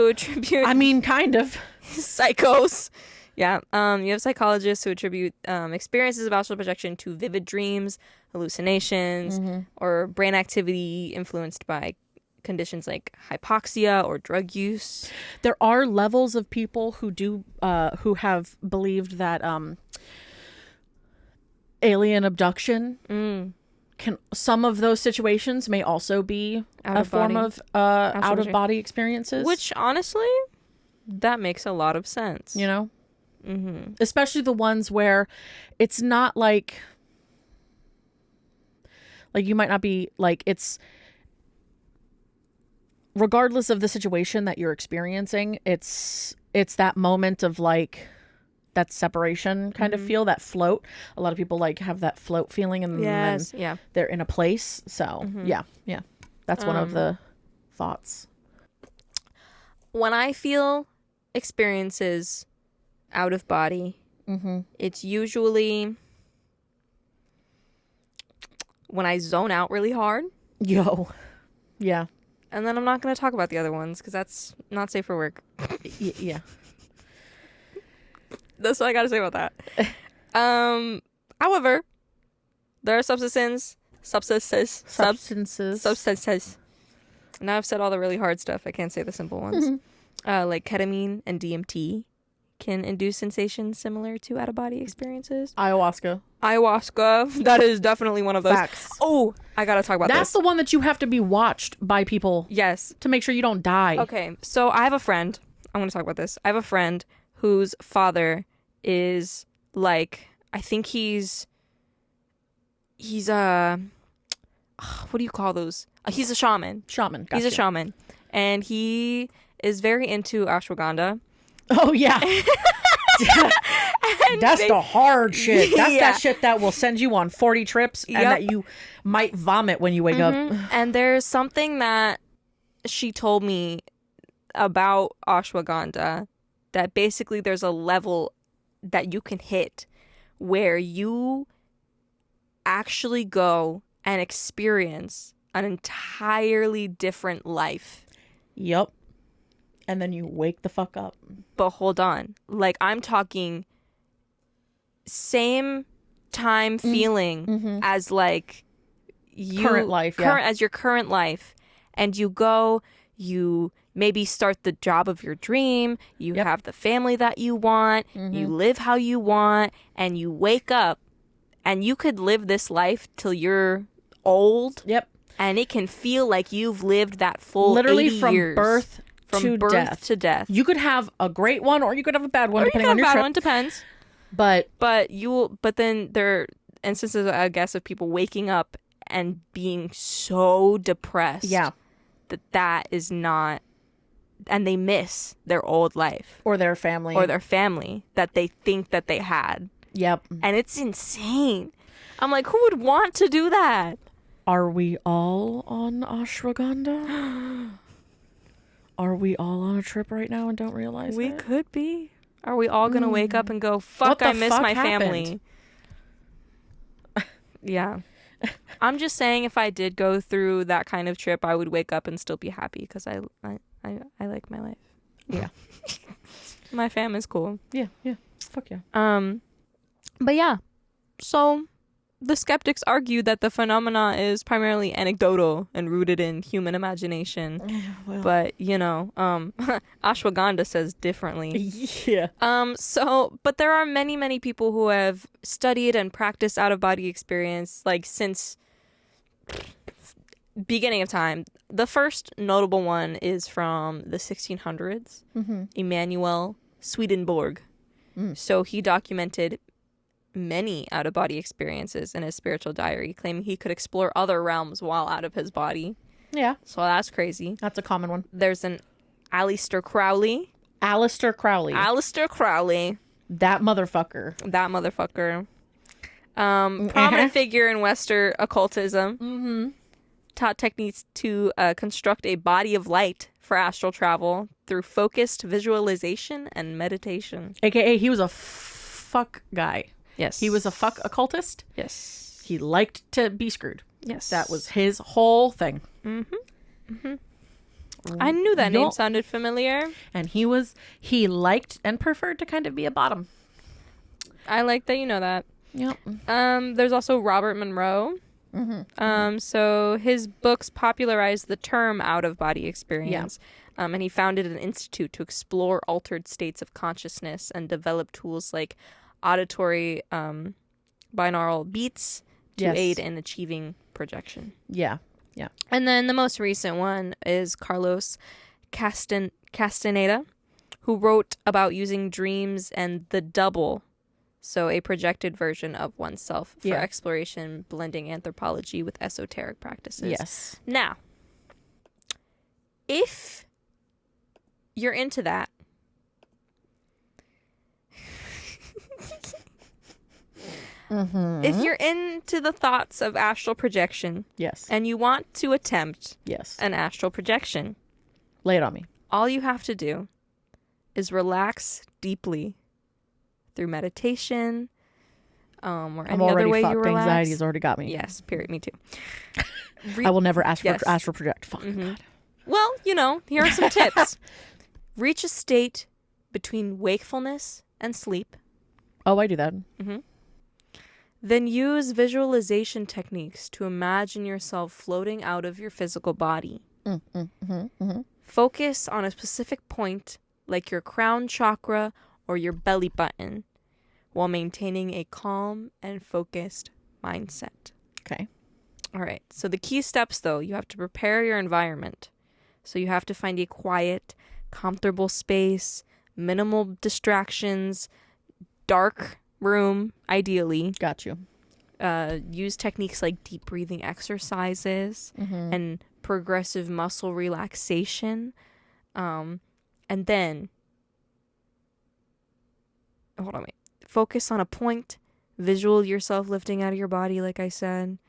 attribute I mean, kind of. psychos, Yeah. You have psychologists who attribute experiences of astral projection to vivid dreams, hallucinations, or brain activity influenced by conditions like hypoxia or drug use. There are levels of people who have believed that alien abduction some of those situations may also be a form of out of body experiences, which honestly, that makes a lot of sense. You know, especially the ones where it's not like you might not be like it's. Regardless of the situation that you're experiencing, it's that moment of like that separation kind of feel, that float. A lot of people like have that float feeling, and then they're in a place. So yeah, that's one of the thoughts. When I feel experiences out of body, it's usually when I zone out really hard. Yeah. And then I'm not going to talk about the other ones because that's not safe for work. Yeah. That's what I got to say about that. However, there are substances. Now I've said all the really hard stuff. I can't say the simple ones. Like ketamine and DMT can induce sensations similar to out-of-body experiences. Ayahuasca. That is definitely one of those. Facts. Oh, I gotta talk about That's this. the one that you have to be watched by people. Yes. To make sure you don't die. Okay, so I have a friend. I'm gonna talk about this. I have a friend whose father is like, I think he's what do you call those? He's a shaman. Gotcha. He's a shaman. And he is very into ashwagandha. Oh, yeah. That's the hard shit. That's that shit that will send you on 40 trips and that you might vomit when you wake up. And there's something that she told me about ashwagandha, that basically there's a level that you can hit where you actually go and experience an entirely different life. Yep. And then you wake the fuck up. But hold on. Like, I'm talking same time feeling as like current life. As your current life. And you go, you maybe start the job of your dream. You have the family that you want. You live how you want. And you wake up and you could live this life till you're old. Yep. And it can feel like you've lived that full literally 80 from years. birth From birth to death. You could have a great one, or you could have a bad one, depending on your trip. One, depends. But then there are instances, I guess, of people waking up and being so depressed. Yeah. That is not, and they miss their old life or their family that they think that they had. Yep. And it's insane. I'm like, who would want to do that? Are we all on ashwagandha? Are we all on a trip right now and don't realize we it? could be. Are we all gonna wake up and go, fuck, I miss my family? Yeah. I'm just saying, if I did go through that kind of trip, I would wake up and still be happy because I like my life. Yeah. My fam is cool. Yeah. Fuck yeah. But yeah. So the skeptics argue that the phenomena is primarily anecdotal and rooted in human imagination. Well. But, ashwagandha says differently. Yeah. But there are many, many people who have studied and practiced out-of-body experience, like, since beginning of time. The first notable one is from the 1600s, Emanuel Swedenborg. So he documented many out-of-body experiences in his spiritual diary, claiming he could explore other realms while out of his body. Yeah. So that's crazy. That's a common one. There's an Aleister Crowley. Aleister Crowley. That motherfucker. Prominent figure in Western occultism. Taught techniques to construct a body of light for astral travel through focused visualization and meditation. AKA, he was a fuck guy. Yes. He was a fuck occultist. Yes. He liked to be screwed. Yes. That was his whole thing. I knew that name Yup. sounded familiar. And he liked and preferred to kind of be a bottom. I like that you know that. Yep. There's also Robert Monroe. So his books popularized the term out-of-body experience. And he founded an institute to explore altered states of consciousness and develop tools like auditory binaural beats to aid in achieving projection. Yeah. And then the most recent one is Carlos Castaneda, who wrote about using dreams and the double, so a projected version of oneself, for exploration, blending anthropology with esoteric practices. Yes. Now, if you're into that, if you're into the thoughts of astral projection, and you want to attempt an astral projection, lay it on me. All you have to do is relax deeply through meditation, or any other way you relax. Anxiety's already got me. Yes, period. Me too. I will never ask for astral project. Fuck God. Well, here are some tips. Reach a state between wakefulness and sleep. Oh, I do that. Then use visualization techniques to imagine yourself floating out of your physical body. Focus on a specific point, like your crown chakra or your belly button, while maintaining a calm and focused mindset. Okay. All right. So the key steps, though, you have to prepare your environment. So you have to find a quiet, comfortable space, minimal distractions, dark room, ideally. Got you. Use techniques like deep breathing exercises and progressive muscle relaxation. And then, focus on a point, visual yourself lifting out of your body, like I said,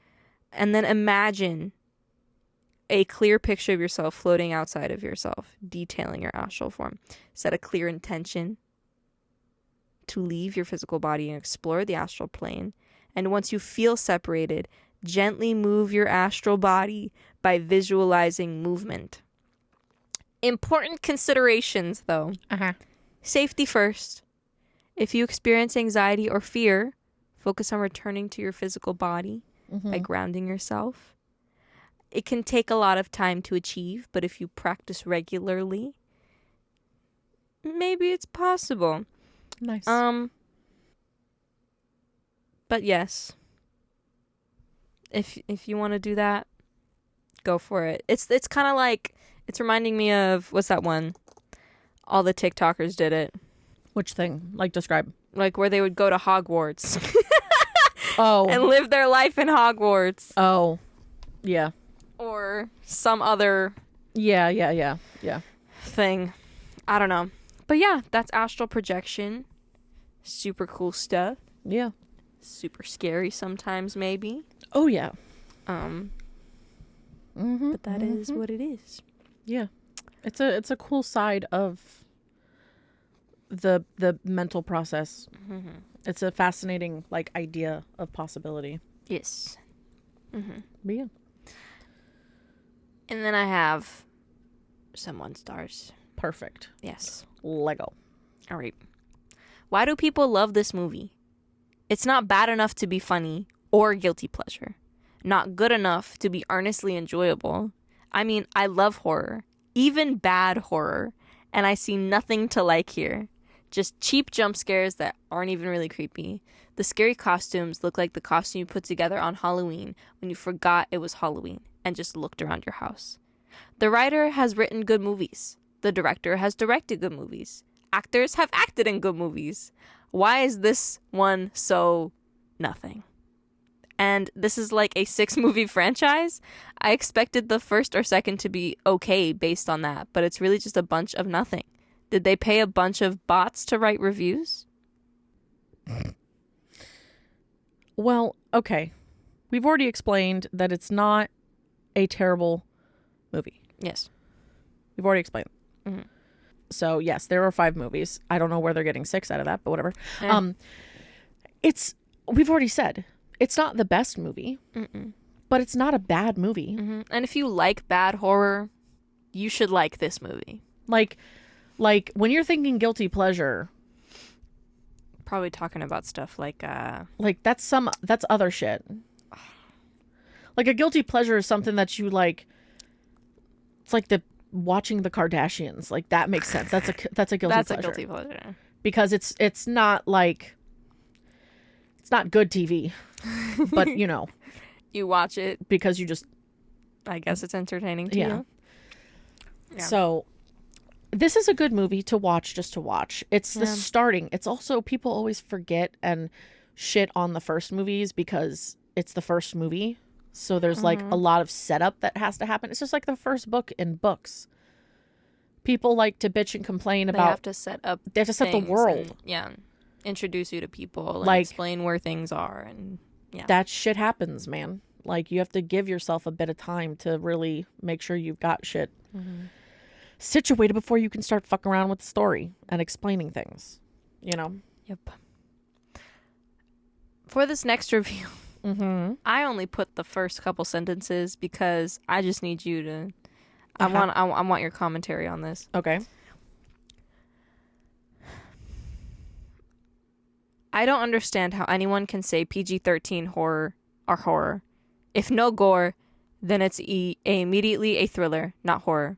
and then imagine a clear picture of yourself floating outside of yourself, detailing your astral form. Set a clear intention to leave your physical body and explore the astral plane. And once you feel separated, gently move your astral body by visualizing movement. Important considerations, though. Safety first. If you experience anxiety or fear, focus on returning to your physical body by grounding yourself. It can take a lot of time to achieve, but if you practice regularly, maybe it's possible. Nice. But yes, if you want to do that, go for it. It's kind of like, it's reminding me of, what's that one? All the TikTokers did it. Which thing? Like, describe. Like where they would go to Hogwarts. Oh. And live their life in Hogwarts. Oh. Yeah. Or some other Yeah. thing. I don't know. But yeah, that's astral projection. Super cool stuff. Yeah. Super scary sometimes, maybe. Oh, yeah. But that is what it is. Yeah. It's a cool side of the mental process. It's a fascinating, like, idea of possibility. Yes. But yeah. And then I have some 1 stars. Perfect. Yes. Lego. All right. Why do people love this movie? It's not bad enough to be funny or guilty pleasure. Not good enough to be earnestly enjoyable. I mean, I love horror. Even bad horror. And I see nothing to like here. Just cheap jump scares that aren't even really creepy. The scary costumes look like the costume you put together on Halloween when you forgot it was Halloween and just looked around your house. The writer has written good movies. The director has directed good movies. Actors have acted in good movies. Why is this one so nothing? And this is like a 6-movie franchise. I expected the first or second to be okay based on that, but it's really just a bunch of nothing. Did they pay a bunch of bots to write reviews? Well, okay. We've already explained that it's not a terrible movie. Yes. We've already explained. So, yes, there are 5 movies. I don't know where they're getting 6 out of that, but whatever. We've already said, it's not the best movie, but it's not a bad movie. And if you like bad horror you should like this movie. Like when you're thinking guilty pleasure, Probably talking about stuff like that's other shit. Like a guilty pleasure is something that you like. It's like watching the Kardashians. Like that makes sense. That's a guilty pleasure. That's a guilty pleasure. Because it's not like, it's not good TV, but you watch it because you just, I guess it's entertaining to you. Yeah. So this is a good movie to watch just to watch. It's the starting. It's also, people always forget and shit on the first movies because it's the first movie. So there's like a lot of setup that has to happen. It's just like the first book in books. People like to bitch and complain about. They have to set up. They have to set the world. And, introduce you to people and like, explain where things are, and that shit happens, man. Like you have to give yourself a bit of time to really make sure you've got shit situated before you can start fucking around with the story and explaining things. Yep. For this next review, I only put the first couple sentences because I just need you to. I want your commentary on this. Okay. I don't understand how anyone can say PG-13 horror are horror. If no gore, then it's immediately a thriller, not horror.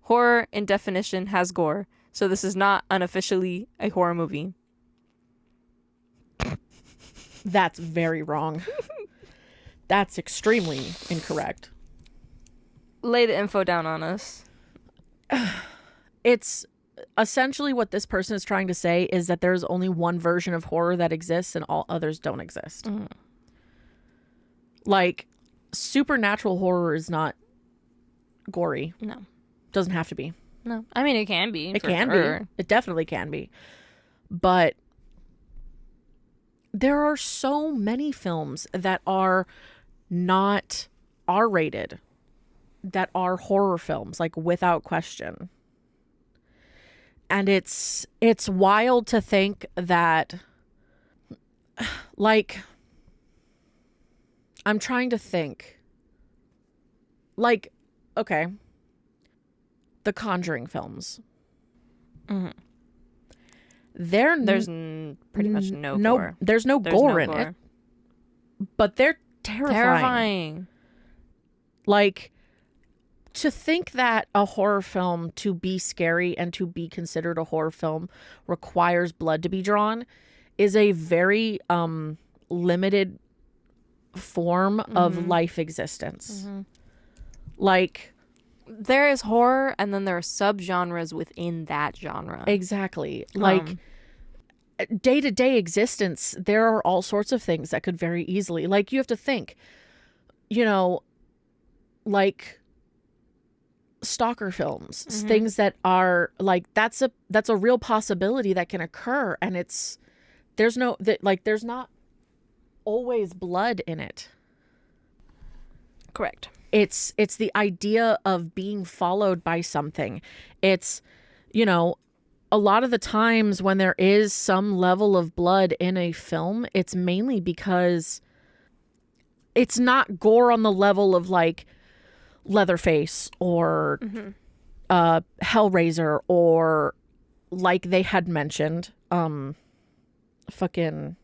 Horror, in definition, has gore, so this is not unofficially a horror movie. That's very wrong. That's extremely incorrect. Lay the info down on us. It's essentially what this person is trying to say is that there's only one version of horror that exists and all others don't exist. Like, supernatural horror is not gory. No. Doesn't have to be. No. I mean, it can be. It can be. It definitely can be. But there are so many films that are not R-rated that are horror films, like without question. And it's wild to think that, like, I'm trying to think. Like, okay, the Conjuring films. There's pretty much no gore. There's no gore in it. But they're terrifying. Like, to think that a horror film, to be scary and to be considered a horror film, requires blood to be drawn is a very limited form of life existence. Like, there is horror and then there are subgenres within that genre. Exactly. Like, day-to-day existence, there are all sorts of things that could very easily, like, you have to think, like stalker films, things that are like, that's a real possibility that can occur, and there's not always blood in it. Correct. It's the idea of being followed by something. It's, a lot of the times when there is some level of blood in a film, it's mainly because it's not gore on the level of like Leatherface or Hellraiser, or like they had mentioned, fucking,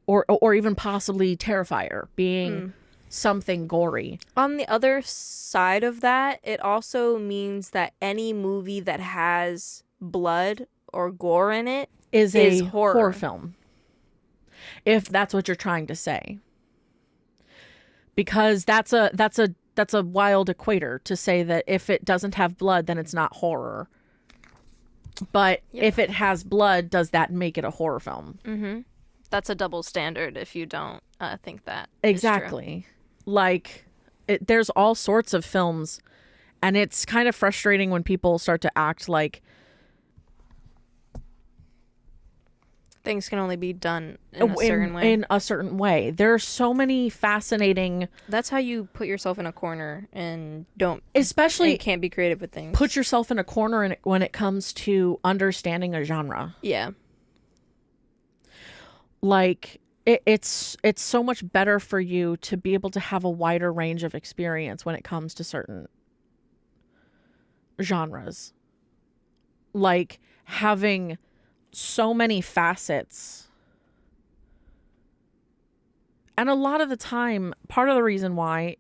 or even possibly Terrifier being something gory. On the other side of that, it also means that any movie that has blood or gore in it is a horror film. If that's what you're trying to say. Because that's a wild equator to say that if it doesn't have blood, then it's not horror. But if it has blood, does that make it a horror film? That's a double standard if you don't think that. Exactly. Like, there's all sorts of films, and it's kind of frustrating when people start to act like things can only be done in a certain way. In a certain way. There are so many fascinating... That's how you put yourself in a corner and don't... Especially... And can't be creative with things. Put yourself in a corner when it comes to understanding a genre. Yeah. Like, it's so much better for you to be able to have a wider range of experience when it comes to certain genres, like having so many facets. And a lot of the time, part of the reason why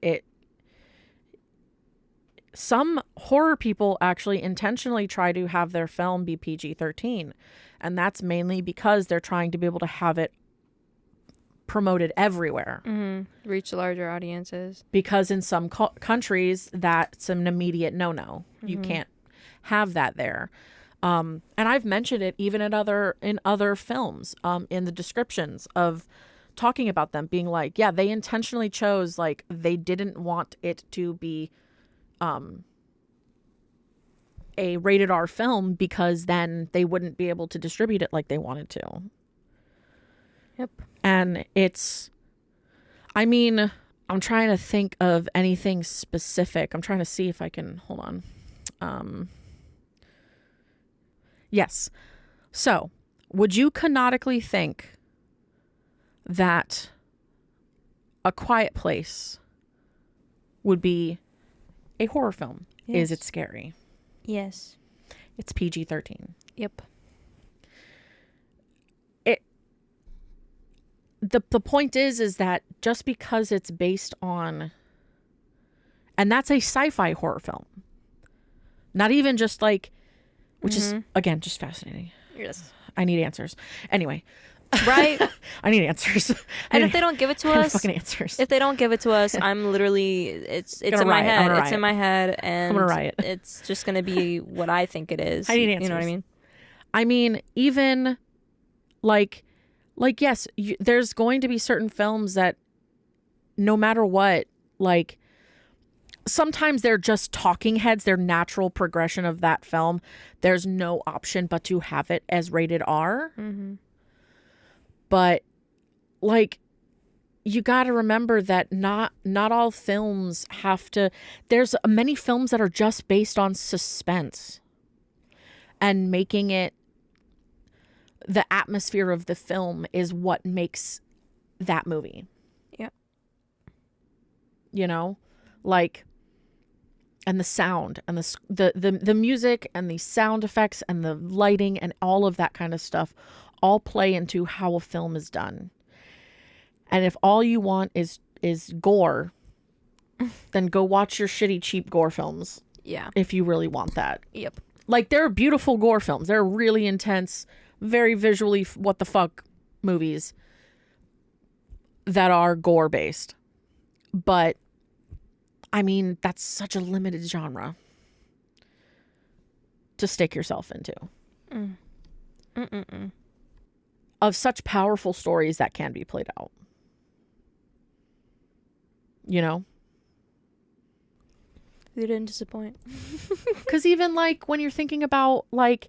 some horror people actually intentionally try to have their film be PG-13. And that's mainly because they're trying to be able to have it promoted everywhere. Mm-hmm. Reach larger audiences. Because in some countries, that's an immediate no-no. Mm-hmm. You can't have that there. And I've mentioned it even in other films, in the descriptions of talking about them, being like, yeah, they intentionally chose, like, they didn't want it to be a rated R film because then they wouldn't be able to distribute it like they wanted to. Yep. And I mean, I'm trying to think of anything specific. I'm trying to see if I can, hold on. Yes. So, would you canonically think that A Quiet Place would be a horror film? Yes. Is it scary? Yes. It's PG-13. Yep. The point is that just because it's based on, and that's a sci-fi horror film, not even just like, which is, again, just fascinating. Yes. I need answers. Anyway. Right? I need answers. And if they don't give it to us, fucking answers. If they don't give it to us, I'm literally, it's in riot. my head. It's riot. in my head, and I'm gonna riot. It's just gonna be what I think it is. I need answers. You know what I mean? I mean, even like yes, there's going to be certain films that no matter what, like, sometimes they're just talking heads, their natural progression of that film. There's no option but to have it as rated R. Mm-hmm. But, like, you got to remember that not all films have to. There's many films that are just based on suspense and making it. The atmosphere of the film is what makes that movie. Yeah. You know, like, and the sound and the music and the sound effects and the lighting and all of that kind of stuff all play into how a film is done. And if all you want is gore, then go watch your shitty cheap gore films. Yeah. If you really want that. Yep. Like, there are beautiful gore films. They're really intense, very visually what the fuck movies that are gore based. But I mean, that's such a limited genre to stick yourself into. Of such powerful stories that can be played out. You know? You didn't disappoint. Because even, like, when you're thinking about, like,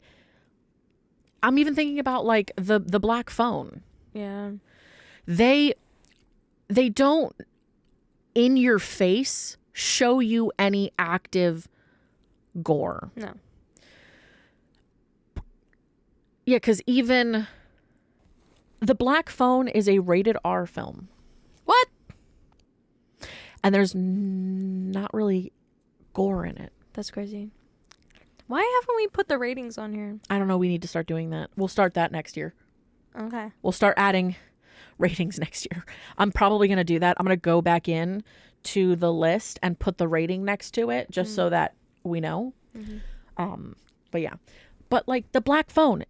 I'm even thinking about, like, the Black Phone. Yeah. They don't, in your face, show you any active gore. No. Yeah, because even The Black Phone is a rated R film. What? And there's not really gore in it. That's crazy. Why haven't we put the ratings on here? I don't know. We need to start doing that. We'll start that next year. Okay. We'll start adding ratings next year. I'm probably going to do that. I'm going to go back in to the list and put the rating next to it just so that we know. But yeah. But, like, The Black Phone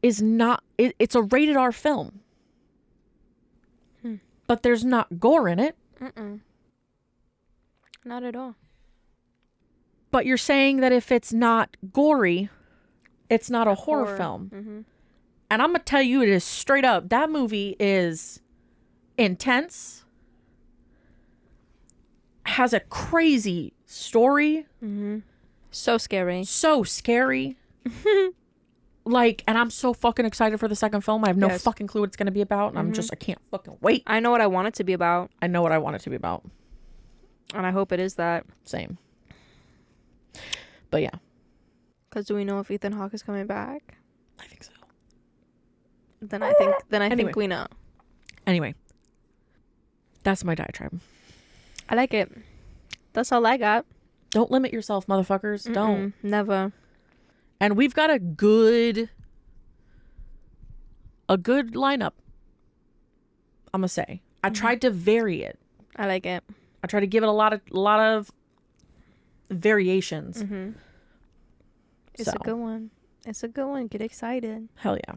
is not, it's a rated R film. But there's not gore in it. Not at all. But you're saying that if it's not gory, it's not a horror film. And I'm going to tell you, it is straight up. That movie is intense. Has a crazy story. So scary. So scary. Like, and I'm so fucking excited for the second film. I have no fucking clue what it's going to be about. And I can't fucking wait. I know what I want it to be about. I know what I want it to be about. And I hope it is that. Same. But yeah. Because do we know if Ethan Hawke is coming back? I think so. Then I think we know. Anyway. That's my diatribe. I like it. That's all I got. Don't limit yourself, motherfuckers. Don't. Never. And we've got a good lineup, I'm gonna say. I tried to vary it. I like it. I tried to give it a lot of variations. It's a good one. It's a good one. Get excited. Hell yeah.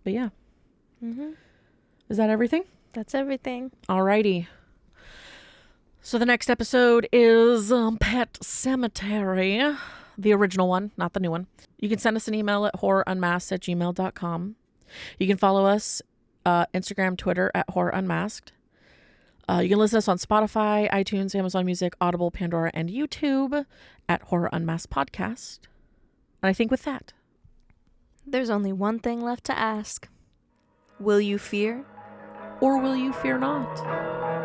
But yeah. Is that everything? That's everything. Alrighty. So the next episode is Pet Cemetery. The original one, not the new one. You can send us an email at horrorunmasked@gmail.com. You can follow us Instagram, Twitter at horrorunmasked. You can listen to us on Spotify, iTunes, Amazon Music, Audible, Pandora, and YouTube at Horror Unmasked Podcast. And I think with that, there's only one thing left to ask. Will you fear? Or will you fear not?